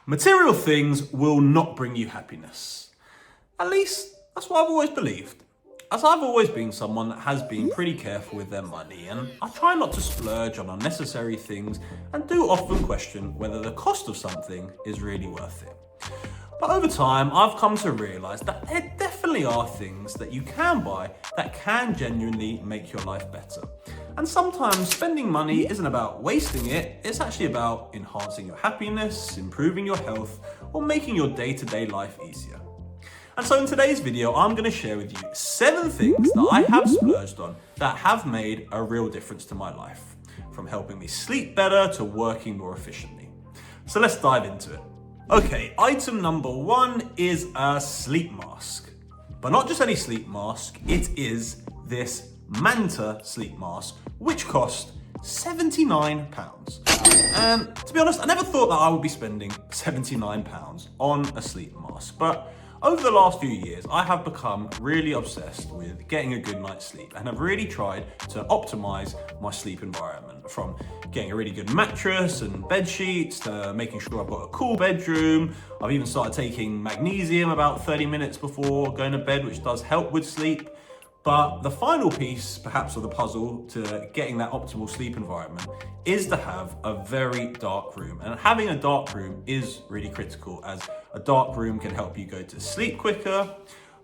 Material things will not bring you happiness. At least, that's what I've always believed. As I've always been someone that has been pretty careful with their money, and I try not to splurge on unnecessary things and do often question whether the cost of something is really worth it. But over time, I've come to realise that there definitely are things that you can buy that can genuinely make your life better. And sometimes spending money isn't about wasting it, it's actually about enhancing your happiness, improving your health, or making your day-to-day life easier. And so in today's video, I'm going to share with you 7 things that I have splurged on that have made a real difference to my life, from helping me sleep better to working more efficiently. So let's dive into it. Okay, item number 1 is a sleep mask. But not just any sleep mask, it is this Manta sleep mask, which cost £79. And to be honest, I never thought that I would be spending £79 on a sleep mask, but over the last few years, I have become really obsessed with getting a good night's sleep and have really tried to optimize my sleep environment, from getting a really good mattress and bed sheets to making sure I've got a cool bedroom. I've even started taking magnesium about 30 minutes before going to bed, which does help with sleep. But the final piece, perhaps, of the puzzle to getting that optimal sleep environment is to have a very dark room. And having a dark room is really critical, as a dark room can help you go to sleep quicker.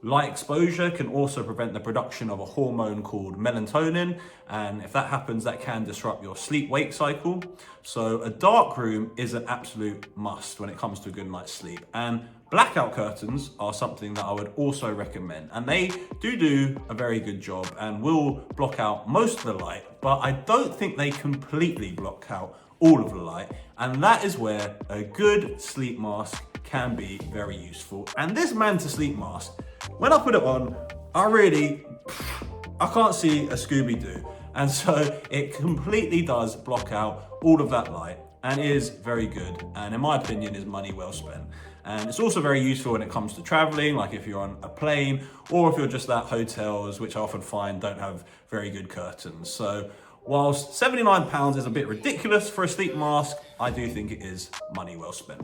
Light exposure can also prevent the production of a hormone called melatonin. And if that happens, that can disrupt your sleep-wake cycle. So a dark room is an absolute must when it comes to a good night's sleep. And blackout curtains are something that I would also recommend, and they do a very good job and will block out most of the light, but I don't think they completely block out all of the light, and that is where a good sleep mask can be very useful. And this Manta sleep mask, when I put it on, I can't see a Scooby-Doo, and so it completely does block out all of that light and is very good, and in my opinion is money well spent. And it's also very useful when it comes to traveling, like if you're on a plane or if you're just at hotels, which I often find don't have very good curtains. So whilst £79 is a bit ridiculous for a sleep mask, I do think it is money well spent.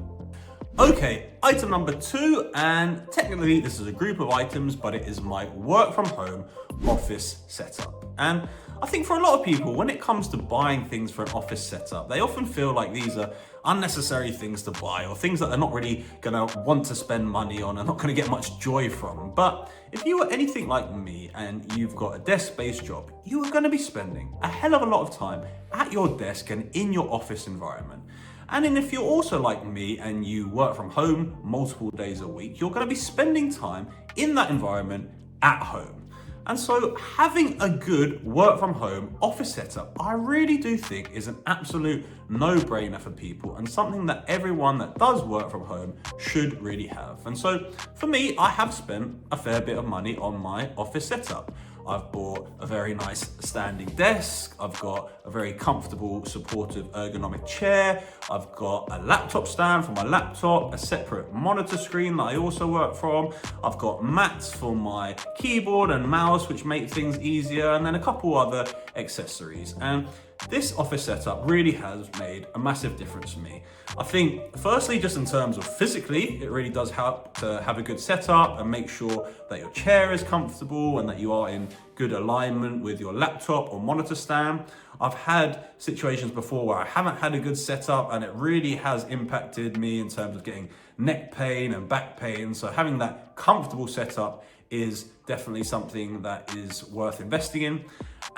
Okay, item number 2, and technically this is a group of items, but it is my work from home office setup. And I think for a lot of people, when it comes to buying things for an office setup, they often feel like these are unnecessary things to buy, or things that they're not really gonna want to spend money on and not gonna get much joy from. But if you are anything like me and you've got a desk-based job, you are gonna be spending a hell of a lot of time at your desk and in your office environment. And then if you're also like me and you work from home multiple days a week, you're gonna be spending time in that environment at home. And so having a good work from home office setup, I really do think is an absolute no-brainer for people, and something that everyone that does work from home should really have. And so for me, I have spent a fair bit of money on my office setup. I've bought a very nice standing desk. I've got a very comfortable, supportive, ergonomic chair. I've got a laptop stand for my laptop, a separate monitor screen that I also work from. I've got mats for my keyboard and mouse, which make things easier, and then a couple other accessories. And this office setup really has made a massive difference for me. I think, firstly, just in terms of physically, it really does help to have a good setup and make sure that your chair is comfortable and that you are in good alignment with your laptop or monitor stand. I've had situations before where I haven't had a good setup, and it really has impacted me in terms of getting neck pain and back pain. So having that comfortable setup is definitely something that is worth investing in.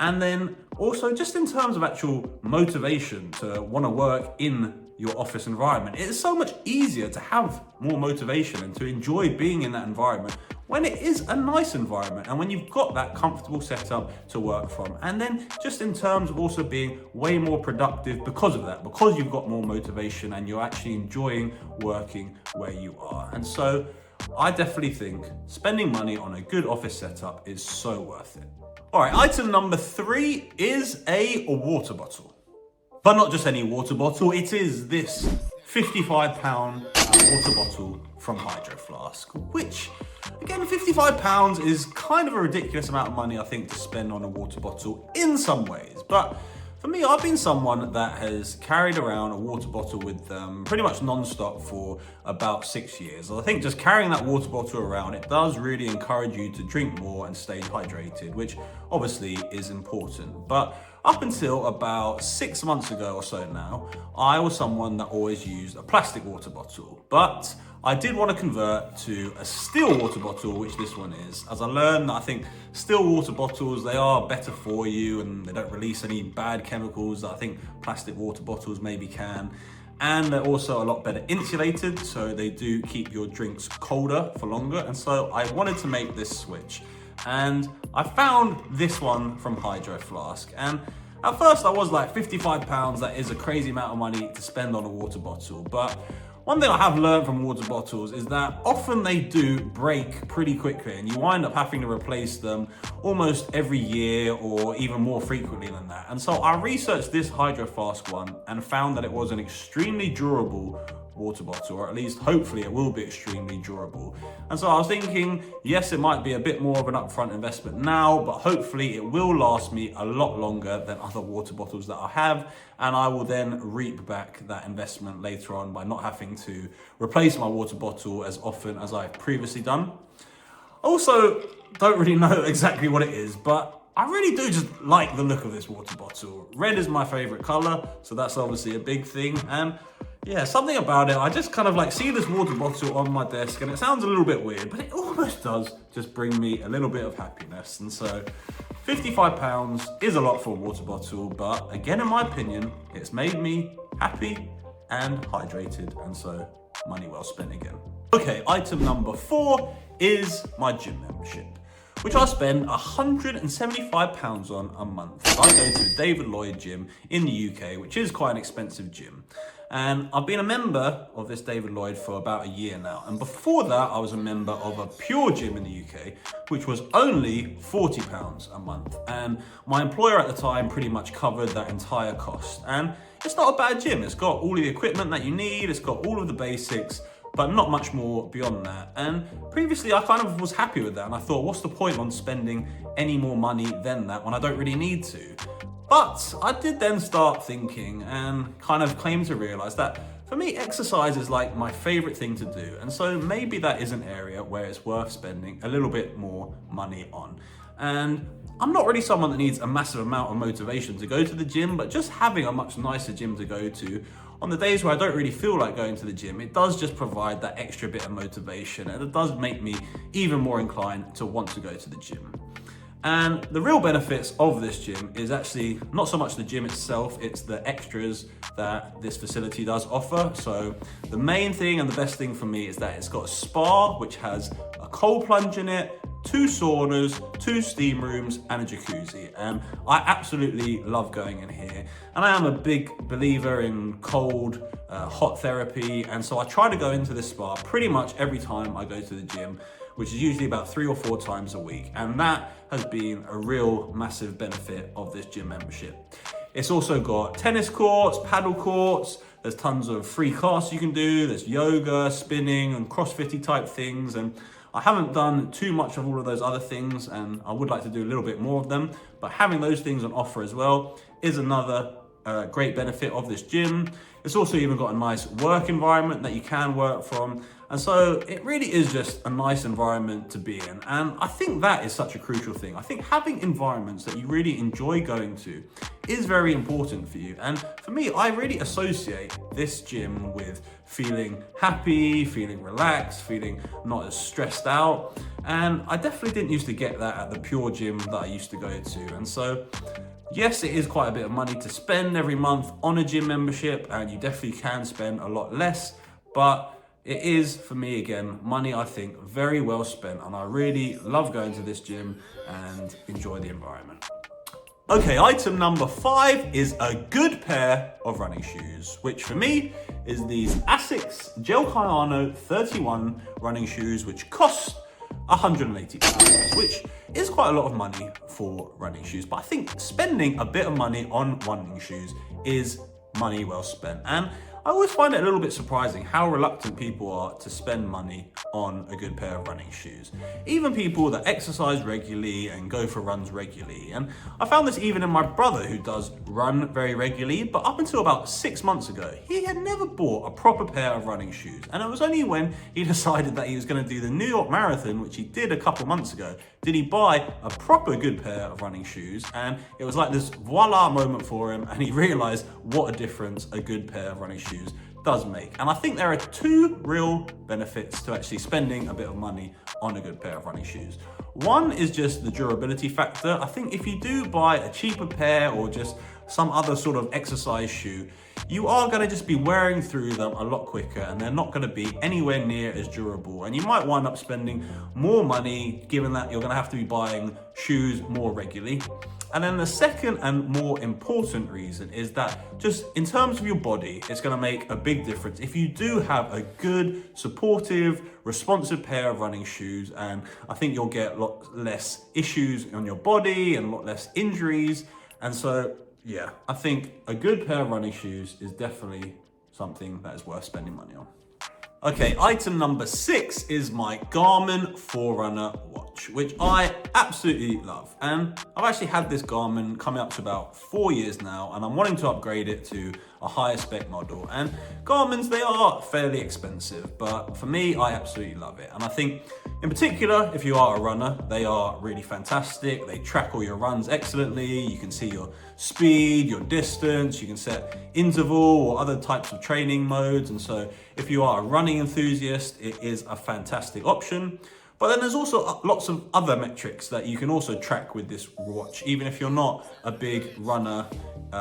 And then also, just in terms of actual motivation to want to work in your office environment, it is so much easier to have more motivation and to enjoy being in that environment when it is a nice environment and when you've got that comfortable setup to work from. And then just in terms of also being way more productive because of that, because you've got more motivation and you're actually enjoying working where you are. And so I definitely think spending money on a good office setup is so worth it. All right, item number 3 is a water bottle. But not just any water bottle, it is this £55 water bottle from Hydro Flask, which, again, £55 is kind of a ridiculous amount of money, I think, to spend on a water bottle in some ways. But For me, I've been someone that has carried around a water bottle with them pretty much non-stop for about 6 years. I think just carrying that water bottle around, it does really encourage you to drink more and stay hydrated, which obviously is important. But up until about 6 months ago or so now, I was someone that always used a plastic water bottle. But I did want to convert to a steel water bottle, which this one is, as I learned that I think steel water bottles, they are better for you and they don't release any bad chemicals that I think plastic water bottles maybe can. And they're also a lot better insulated, so they do keep your drinks colder for longer. And so I wanted to make this switch. And I found this one from Hydro Flask. And at first I was like, £55, that is a crazy amount of money to spend on a water bottle. But one thing I have learned from water bottles is that often they do break pretty quickly and you wind up having to replace them almost every year or even more frequently than that. And so I researched this Hydro Flask one and found that it was an extremely durable water bottle, or at least hopefully it will be extremely durable. And so I was thinking, yes, it might be a bit more of an upfront investment now, but hopefully it will last me a lot longer than other water bottles that I have, and I will then reap back that investment later on by not having to replace my water bottle as often as I've previously done. Also, don't really know exactly what it is, but I really do just like the look of this water bottle. Red is my favorite color, so that's obviously a big thing. And yeah, something about it, I just kind of like see this water bottle on my desk and it sounds a little bit weird, but it almost does just bring me a little bit of happiness. And so £55 is a lot for a water bottle, but again, in my opinion, it's made me happy and hydrated, and so money well spent again. Okay, item number 4 is my gym membership, which I spend £175 on a month. I go to David Lloyd gym in the UK, which is quite an expensive gym. And I've been a member of this David Lloyd for about a year now. And before that, I was a member of a Pure gym in the UK, which was only £40 a month. And my employer at the time pretty much covered that entire cost. And it's not a bad gym. It's got all of the equipment that you need. It's got all of the basics, but not much more beyond that. And previously I kind of was happy with that. And I thought, what's the point on spending any more money than that when I don't really need to? But I did then start thinking and kind of came to realize that for me, exercise is like my favorite thing to do. And so maybe that is an area where it's worth spending a little bit more money on. And I'm not really someone that needs a massive amount of motivation to go to the gym, but just having a much nicer gym to go to on the days where I don't really feel like going to the gym, it does just provide that extra bit of motivation, and it does make me even more inclined to want to go to the gym. And the real benefits of this gym is actually not so much the gym itself, it's the extras that this facility does offer. So the main thing and the best thing for me is that it's got a spa, which has a cold plunge in it, 2 saunas, 2 steam rooms, and a jacuzzi. And I absolutely love going in here. And I am a big believer in cold, hot therapy. And so I try to go into this spa pretty much every time I go to the gym, which is usually about 3 or 4 times a week. And that has been a real massive benefit of this gym membership. It's also got tennis courts, paddle courts, there's tons of free classes you can do, there's yoga, spinning, and crossfitty type things. And I haven't done too much of all of those other things, and I would like to do a little bit more of them, but having those things on offer as well is another great benefit of this gym. It's also even got a nice work environment that you can work from. And so it really is just a nice environment to be in. And I think that is such a crucial thing. I think having environments that you really enjoy going to is very important for you. And for me, I really associate this gym with feeling happy, feeling relaxed, feeling not as stressed out. And I definitely didn't used to get that at the Pure gym that I used to go to. And so yes, it is quite a bit of money to spend every month on a gym membership, and you definitely can spend a lot less, but it is, for me again, money I think very well spent, and I really love going to this gym and enjoy the environment. Okay, item number 5 is a good pair of running shoes, which for me is these Asics Gel Kayano 31 running shoes, which cost £180, which is quite a lot of money for running shoes. But I think spending a bit of money on running shoes is money well spent. And I always find it a little bit surprising how reluctant people are to spend money on a good pair of running shoes. Even people that exercise regularly and go for runs regularly. And I found this even in my brother, who does run very regularly, but up until about 6 months ago, he had never bought a proper pair of running shoes. And it was only when he decided that he was going to do the New York Marathon, which he did a couple months ago, did he buy a proper good pair of running shoes. And it was like this voila moment for him, and he realized what a difference a good pair of running shoes does make. And I think there are two real benefits to actually spending a bit of money on a good pair of running shoes. One is just the durability factor. I think if you do buy a cheaper pair or just some other sort of exercise shoe, you are going to just be wearing through them a lot quicker, and they're not going to be anywhere near as durable. And you might wind up spending more money, given that you're going to have to be buying shoes more regularly. And then the second and more important reason is that just in terms of your body, it's going to make a big difference if you do have a good, supportive, responsive pair of running shoes. And I think you'll get a lot less issues on your body and a lot less injuries. And so, yeah, I think a good pair of running shoes is definitely something that is worth spending money on. Okay, item number 6 is my Garmin Forerunner watch, which I absolutely love. And I've actually had this Garmin coming up to about 4 years now, and I'm wanting to upgrade it to a higher spec model. And Garmin's, they are fairly expensive, but for me, I absolutely love it. And I think in particular, if you are a runner, they are really fantastic. They track all your runs excellently. You can see your speed, your distance, you can set interval or other types of training modes. And so if you are a running enthusiast, it is a fantastic option. But then there's also lots of other metrics that you can also track with this watch, even if you're not a big runner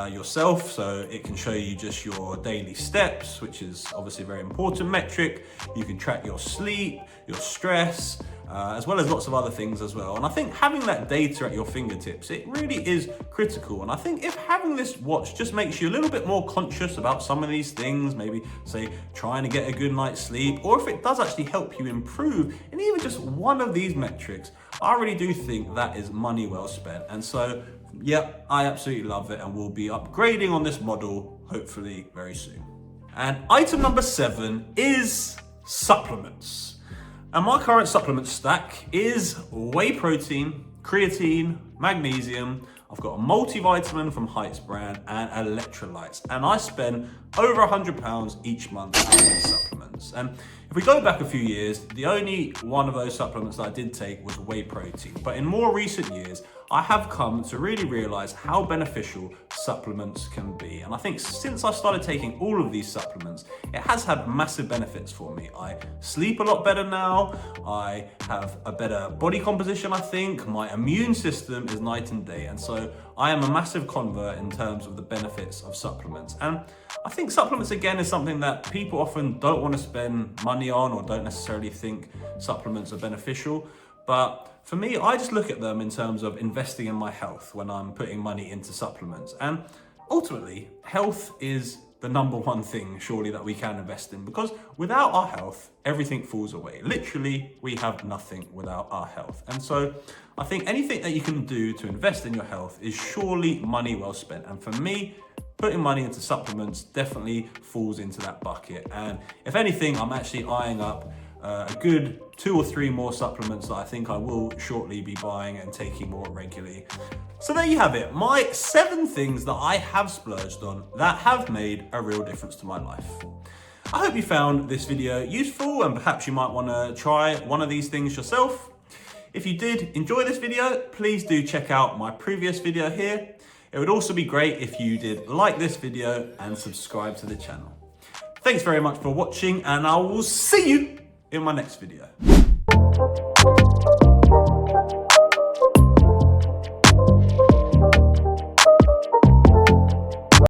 yourself. So it can show you just your daily steps, which is obviously a very important metric. You can track your sleep, your stress, as well as lots of other things as well. And I think having that data at your fingertips, it really is critical. And I think if having this watch just makes you a little bit more conscious about some of these things, maybe say trying to get a good night's sleep, or if it does actually help you improve in even just one of these metrics, I really do think that is money well spent. And so, yeah, I absolutely love it, and we'll be upgrading on this model hopefully very soon. And item number 7 is supplements. And my current supplement stack is whey protein, creatine, magnesium. I've got a multivitamin from Heights brand and electrolytes. And I spend over £100 each month on these supplements. And if we go back a few years, the only one of those supplements that I did take was whey protein. But in more recent years, I have come to really realize how beneficial supplements can be. And I think since I started taking all of these supplements, it has had massive benefits for me. I sleep a lot better now. I have a better body composition, I think. My immune system is night and day. And so I am a massive convert in terms of the benefits of supplements. And I think supplements, again, is something that people often don't want to spend money on or don't necessarily think supplements are beneficial. But for me, I just look at them in terms of investing in my health when I'm putting money into supplements. And ultimately, health is the number one thing, surely, that we can invest in, because without our health, everything falls away. Literally, we have nothing without our health. And so I think anything that you can do to invest in your health is surely money well spent. And for me, putting money into supplements definitely falls into that bucket. And if anything, I'm actually eyeing up a good 2 or 3 more supplements that I think I will shortly be buying and taking more regularly. So there you have it, my 7 things that I have splurged on that have made a real difference to my life. I hope you found this video useful, and perhaps you might want to try one of these things yourself. If you did enjoy this video, please do check out my previous video here. It would also be great if you did like this video and subscribe to the channel. Thanks very much for watching, and I will see you in my next video.